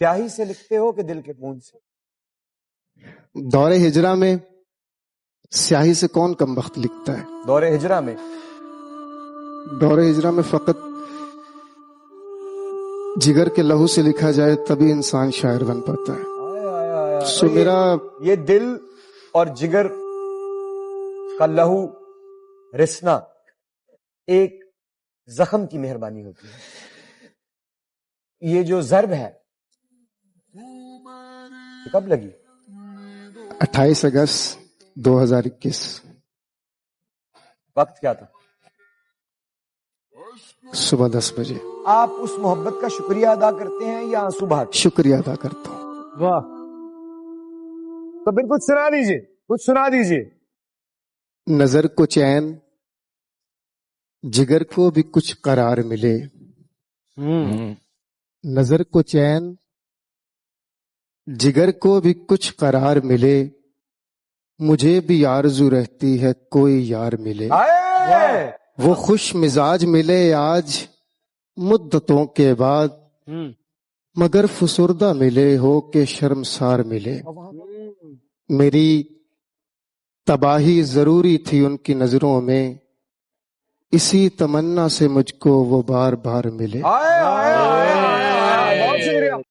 स्याही से लिखते हो कि दिल के पूंज से? दौरे हिजरा में स्याही से कौन कम वक्त लिखता है? दौरे हिजरा में दौरे हिजरा में फकत जिगर के लहू से लिखा जाए तभी इंसान शायर बन पाता है। सो मेरा ये दिल और जिगर का लहू रिसना एक जख्म की मेहरबानी होती है। ये जो ज़र्ब है ये कब लगी? 28 अगस्त 2021। वक्त क्या था? सुबह 10 बजे। आप उस मोहब्बत का शुक्रिया अदा करते हैं या आंसू बहाते हैं? शुक्रिया अदा करता हूँ। वाह, तो बिल्कुल सुना दीजिए, कुछ सुना दीजिए। नजर को चैन, जिगर को भी कुछ करार मिले। नजर को चैन, जिगर को भी कुछ करार मिले। मुझे भी आरज़ू रहती है कोई यार मिले। वो खुश मिजाज मिले आज मुद्दतों के बाद, मगर फुसुर्दा मिले हो के शर्मसार मिले। मेरी तबाही जरूरी थी उनकी नजरों में, इसी तमन्ना से मुझको वो बार बार मिले। बहुत शुक्रिया।